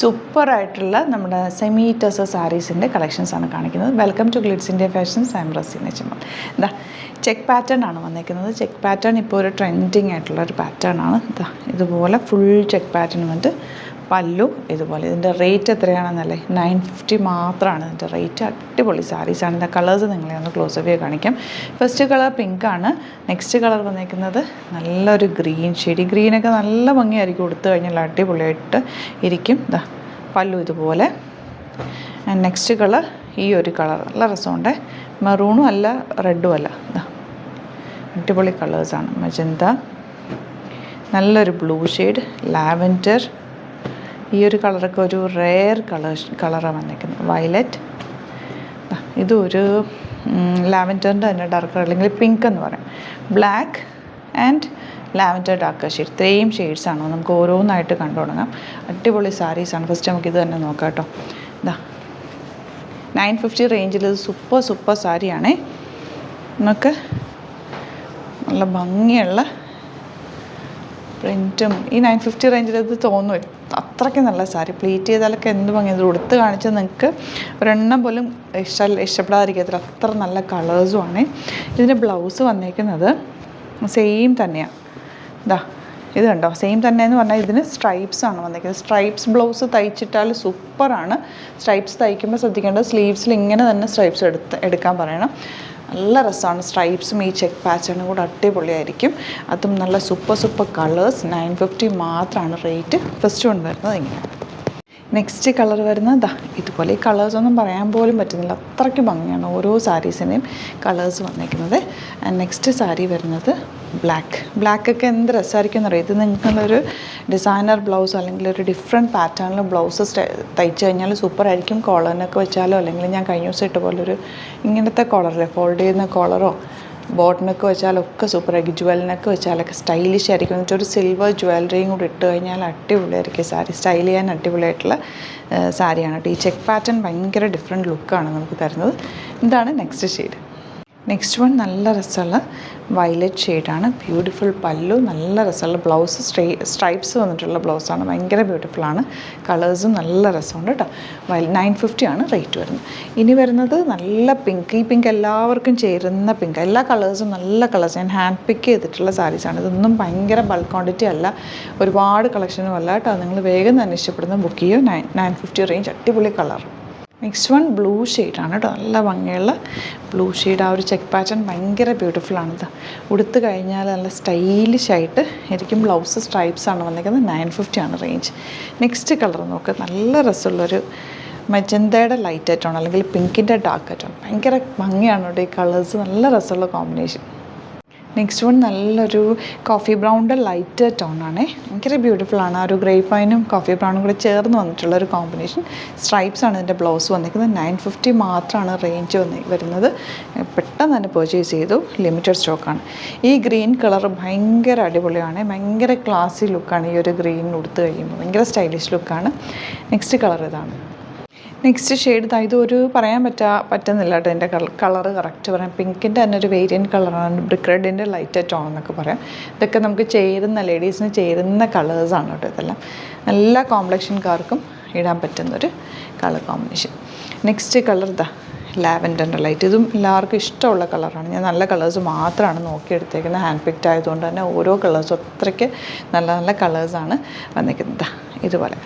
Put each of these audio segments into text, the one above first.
സൂപ്പറായിട്ടുള്ള നമ്മുടെ സെമി ടസർ സാരീസിൻ്റെ കളക്ഷൻസാണ് കാണിക്കുന്നത്. Welcome to glitz India fashions. I am Raseena Chemmal. ഇതാ ചെക്ക് പാറ്റേൺ ആണ് വന്നിരിക്കുന്നത്. ചെക്ക് പാറ്റേൺ ഇപ്പോൾ ഒരു ട്രെൻഡിങ് ആയിട്ടുള്ള ഒരു പാറ്റേൺ ആണ്. ഇതാ ഇതുപോലെ ഫുൾ ചെക്ക് പാറ്റേൺ വന്നിട്ട് പല്ലു ഇതുപോലെ. ഇതിൻ്റെ റേറ്റ് എത്രയാണെന്നല്ലേ, 950 മാത്രമാണ് ഇതിൻ്റെ റേറ്റ്. അടിപൊളി സാരീസാണ്. ഇതിൻ്റെ കളേഴ്സ് നിങ്ങളെ ഒന്ന് ക്ലോസ് അപ്പ് കാണിക്കാം. ഫസ്റ്റ് കളർ പിങ്ക് ആണ്. നെക്സ്റ്റ് കളർ വന്നിരിക്കുന്നത് നല്ലൊരു ഗ്രീൻ ഷെയ്ഡ്. ഗ്രീനൊക്കെ നല്ല ഭംഗിയായിരിക്കും കൊടുത്തു കഴിഞ്ഞാൽ അടിപൊളിയായിട്ട് ഇരിക്കും. ഇതാ പല്ലു ഇതുപോലെ. നെക്സ്റ്റ് കളർ ഈ ഒരു കളർ നല്ല രസമുണ്ട്. മെറൂണും അല്ല റെഡും അല്ല, ഇതാ അടിപൊളി കളേഴ്സാണ്. മജന്ത, നല്ലൊരു ബ്ലൂ ഷെയ്ഡ്, ലാവൻഡർ. ഈ ഒരു കളറൊക്കെ ഒരു റെയർ കളറാണ് വന്നിരിക്കുന്നത്. വയലറ്റ്, ഇതൊരു ലാവൻഡറിൻ്റെ തന്നെ ഡാർക്ക് അല്ലെങ്കിൽ പിങ്ക് എന്ന് പറയാം. Black and lavender dark shade. ഇത്രയും ഷെയ്ഡ്സാണ്. നമുക്ക് ഓരോന്നായിട്ട് കണ്ടു തുടങ്ങാം. അടിപൊളി സാരീസാണ്. ഫസ്റ്റ് നമുക്ക് ഇത് തന്നെ നോക്കാം കേട്ടോ. ഇതാ 950 റേഞ്ചിൽ ഇത് സൂപ്പർ സാരിയാണേ. നമുക്ക് നല്ല ഭംഗിയുള്ള പ്രിൻറ്റും ഈ 950 റേഞ്ചിൽ ഇത് തോന്നും അത്രയ്ക്ക് നല്ല സാരി. പ്ലീറ്റ് ചെയ്താലൊക്കെ എന്ത് ഭംഗി. ഇത് ഉടുത്ത് കാണിച്ചാൽ നിങ്ങൾക്ക് ഒരെണ്ണം പോലും ഇഷ്ടപ്പെടാതിരിക്കത്തില്ല, അത്ര നല്ല കളേഴ്സുമാണ്. ഇതിൻ്റെ ബ്ലൗസ് വന്നേക്കുന്നത് സെയിം തന്നെയാണ്. ഇതാ ഇത് കണ്ടോ, സെയിം തന്നെ എന്ന് പറഞ്ഞാൽ ഇതിന് സ്ട്രൈപ്സ് ആണ് വന്നിരിക്കുന്നത്. സ്ട്രൈപ്സ് ബ്ലൗസ് തയ്ച്ചിട്ടാൽ സൂപ്പറാണ്. സ്ട്രൈപ്സ് തയ്ക്കുമ്പോൾ ശ്രദ്ധിക്കേണ്ടത് സ്ലീവ്സിൽ ഇങ്ങനെ തന്നെ സ്ട്രൈപ്സ് എടുക്കാൻ പറയണം. നല്ല രസമാണ്. സ്ട്രൈപ്സും ഈ ചെക്ക് പാറ്റേണും കൂടെ അടിപൊളിയായിരിക്കും. അതും നല്ല സൂപ്പർ കളേഴ്സ്. 950 മാത്രമാണ് റേറ്റ്. ഫസ്റ്റ് വൺ വരുന്നത് ഇങ്ങനെ. നെക്സ്റ്റ് കളർ വരുന്നത് ഇതുപോലെ. ഈ കളേഴ്സൊന്നും പറയാൻ പോലും പറ്റുന്നില്ല, അത്രയ്ക്ക് ഭംഗിയാണ് ഓരോ സാരീസിൻ്റെയും കളേഴ്സ് വന്നിരിക്കുന്നത്. നെക്സ്റ്റ് സാരി വരുന്നത് ബ്ലാക്കൊക്കെ എന്ത് രസമായിരിക്കും എന്നറിയാം. ഇത് നിങ്ങൾക്കൊരു ഡിസൈനർ ബ്ലൗസ് അല്ലെങ്കിൽ ഒരു ഡിഫറെൻറ്റ് പാറ്റേണിൽ ബ്ലൗസ് തയ്ച്ച് കഴിഞ്ഞാൽ സൂപ്പറായിരിക്കും. കോളറിനൊക്കെ വെച്ചാലോ അല്ലെങ്കിൽ ഞാൻ കഴിഞ്ഞ ദിവസം ഇട്ട പോലൊരു ഇങ്ങനത്തെ കോളറില്ലേ, ഫോൾഡ് ചെയ്യുന്ന കോളറോ ബോട്ടിനൊക്കെ വെച്ചാലൊക്കെ സൂപ്പറായിരിക്കും. ജ്വലിനൊക്കെ വെച്ചാലൊക്കെ സ്റ്റൈലിഷ് ആയിരിക്കും. എന്നിട്ട് ഒരു സിൽവർ ജ്വല്ലറിയും കൂടി ഇട്ട് കഴിഞ്ഞാൽ അടിപൊളിയായിരിക്കും സാരി. സ്റ്റൈൽ ചെയ്യാൻ അടിപൊളിയായിട്ടുള്ള സാരിയാണ്. ഈ ചെക്ക് പാറ്റേൺ ഭയങ്കര ഡിഫറെൻറ്റ് ലുക്കാണ് നമുക്ക് തരുന്നത്. ഇതാണ് നെക്സ്റ്റ് ഷെയ്ഡ്. നെക്സ്റ്റ് വൺ നല്ല രസമുള്ള വയലറ്റ് ഷെയ്ഡാണ്. ബ്യൂട്ടിഫുൾ പല്ലു, നല്ല രസമുള്ള ബ്ലൗസ്. സ്ട്രൈപ്സ് വന്നിട്ടുള്ള ബ്ലൗസാണ്. ഭയങ്കര ബ്യൂട്ടിഫുള്ളാണ്. കളേഴ്സും നല്ല രസമുണ്ട് കേട്ടോ. 950 ആണ് റേറ്റ് വരുന്നത്. ഇനി വരുന്നത് നല്ല പിങ്ക്. ഈ പിങ്ക് എല്ലാവർക്കും ചേരുന്ന പിങ്ക്. എല്ലാ കളേഴ്സും നല്ല കളേഴ്സ്. ഞാൻ ഹാൻഡ് പിക്ക് ചെയ്തിട്ടുള്ള സാരീസാണ്. ഇതൊന്നും ഭയങ്കര ബൾക്ക് ക്വാണ്ടിറ്റി അല്ല, ഒരുപാട് കളക്ഷനും അല്ല കേട്ടോ. നിങ്ങൾ വേഗം തന്നെ ഇഷ്ടപ്പെടുന്ന ബുക്ക് ചെയ്യുമോ. 950 റേഞ്ച്. അടിപൊളി കളർ. നെക്സ്റ്റ് വൺ ബ്ലൂ ഷെയ്ഡാണ് കേട്ടോ. നല്ല ഭംഗിയുള്ള ബ്ലൂ ഷെയ്ഡ്. ആ ഒരു ചെക്ക് പാറ്റേൺ ഭയങ്കര ബ്യൂട്ടിഫുള്ളാണിത്. ഉടുത്ത് കഴിഞ്ഞാൽ നല്ല സ്റ്റൈലിഷായിട്ട് ഇരിക്കും. ബ്ലൗസ് സ്ട്രൈപ്സാണ് വന്നിരിക്കുന്നത്. 950 ആണ് റേഞ്ച്. നെക്സ്റ്റ് കളർ നോക്ക്. നല്ല രസമുള്ളൊരു മജന്തയുടെ ലൈറ്റ് ടോൺ അല്ലെങ്കിൽ പിങ്കിൻ്റെ ഡാർക്ക് ടോൺ. ഭയങ്കര ഭംഗിയാണ് കേട്ടോ ഈ കളേഴ്സ്. നല്ല രസമുള്ള കോമ്പിനേഷൻ. നെക്സ്റ്റ് വൺ നല്ലൊരു കോഫി ബ്രൗണിൻ്റെ ലൈറ്റ് ടോണാണേ. ഭയങ്കര ബ്യൂട്ടിഫുള്ളാണ്. ആ ഒരു ഗ്രേപ്പ് വൈനും കോഫി ബ്രൗണും കൂടെ ചേർന്ന് വന്നിട്ടുള്ള ഒരു കോമ്പിനേഷൻ. സ്ട്രൈപ്സാണ് ഇതിൻ്റെ ബ്ലൗസ് വന്നിരിക്കുന്നത്. 950 മാത്രമാണ് റേഞ്ച് വരുന്നത്. പെട്ടെന്ന് തന്നെ പർച്ചേസ് ചെയ്തു. ലിമിറ്റഡ് സ്റ്റോക്കാണ്. ഈ ഗ്രീൻ കളർ ഭയങ്കര അടിപൊളിയാണ്. ഭയങ്കര ക്ലാസി ലുക്കാണ് ഈ ഒരു ഗ്രീൻ ഉടുത്ത് കഴിയുമ്പോൾ. ഭയങ്കര സ്റ്റൈലിഷ് ലുക്കാണ്. നെക്സ്റ്റ് കളർ ഇതാണ്. നെക്സ്റ്റ് ഷെയ്ഡ് ഇതൊരു പറയാൻ പറ്റുന്നില്ല കേട്ടോ. എൻ്റെ കളറ് കറക്റ്റ് പറയാം. പിങ്കിൻ്റെ തന്നെ ഒരു വേരിയൻറ്റ് കളറാണ്. ബ്രിക്ക് റെഡിൻ്റെ ലൈറ്റ് ടോൺ എന്നൊക്കെ പറയാം. ഇതൊക്കെ നമുക്ക് ചേരുന്ന ലേഡീസിന് ചേരുന്ന കളേഴ്സാണ് കേട്ടോ ഇതെല്ലാം. എല്ലാ കോംപ്ലക്ഷൻകാർക്കും ഇടാൻ പറ്റുന്നൊരു കളർ കോമ്പിനേഷൻ. നെക്സ്റ്റ് കളർ ലാവൻഡറിൻ്റെ ലൈറ്റ്. ഇതും എല്ലാവർക്കും ഇഷ്ടമുള്ള കളറാണ്. ഞാൻ നല്ല കളേഴ്സ് മാത്രമാണ് നോക്കിയെടുത്തേക്കുന്നത്. ഹാൻഡ് പിക്ഡ് ആയതുകൊണ്ട് തന്നെ ഓരോ കളേഴ്സും അത്രയ്ക്ക് നല്ല നല്ല കളേഴ്സാണ് വന്നിരിക്കുന്നത്. ഇതുപോലെ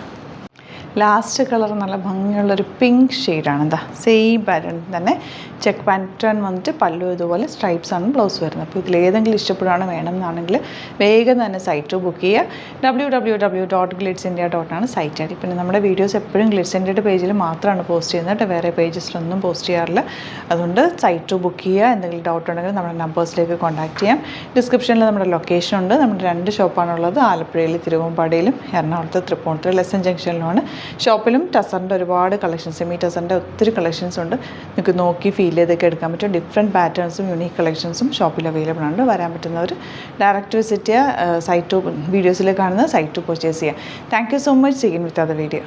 ലാസ്റ്റ് കളർ നല്ല ഭംഗിയുള്ളൊരു പിങ്ക് ഷെയ്ഡാണ്. സെയിം പാറ്റേൺ തന്നെ. ചെക്ക് പാറ്റേൺ വന്നിട്ട് പല്ലു ഇതുപോലെ സ്ട്രൈപ്സാണ് ബ്ലൗസ് വരുന്നത്. അപ്പോൾ ഇതിലേതെങ്കിലും ഇഷ്ടപ്പെടുകയാണ് വേണമെന്നാണെങ്കിൽ വേഗം തന്നെ സൈറ്റ് ബുക്ക് ചെയ്യുക. www.glitzindia.com ആണ് സൈറ്റ് ഐ ഡി. പിന്നെ നമ്മുടെ വീഡിയോസ് എപ്പോഴും ഗ്ലിറ്റ്സ് ഇന്ത്യയുടെ പേജിൽ മാത്രമാണ് പോസ്റ്റ് ചെയ്യുന്നത്. വേറെ പേജസിലൊന്നും പോസ്റ്റ് ചെയ്യാറില്ല. അതുകൊണ്ട് സൈറ്റ് ബുക്ക് ചെയ്യുക. എന്തെങ്കിലും ഡൗട്ട് ഉണ്ടെങ്കിൽ നമ്മുടെ നമ്പേഴ്സിലേക്ക് കോൺടാക്ട് ചെയ്യാം. ഡിസ്ക്രിപ്ഷനിൽ നമ്മുടെ ലൊക്കേഷൻ ഉണ്ട്. നമ്മുടെ 2 ഷോപ്പാണുള്ളത്. ആലപ്പുഴയിൽ തിരുവമ്പാടിയിലും എറണാകുളത്ത് തൃപ്പൂണിത്തുറ ലെസൺ ജംഗ്ഷനിലുമാണ്. ഷോപ്പിലും ടസറിൻ്റെ ഒരുപാട് കളക്ഷൻസ്, സെമി ടസറിൻ്റെ ഒത്തിരി കളക്ഷൻസ് ഉണ്ട്. നിങ്ങൾക്ക് നോക്കി ഫീൽ ചെയ്തൊക്കെ എടുക്കാൻ പറ്റും. ഡിഫറെൻറ്റ് പാറ്റേൺസും യൂണീക്ക് കളക്ഷൻസും ഷോപ്പിൽ അവൈലബിൾ ആണ്. വരാൻ പറ്റുന്നവർ ഡയറക്റ്റ് വിസിറ്റ് ചെയ്യുക. സൈറ്റ് വീഡിയോസിൽ കാണുന്ന സൈറ്റ് പർച്ചേസ് ചെയ്യുക. Thank you so much. See you with other video.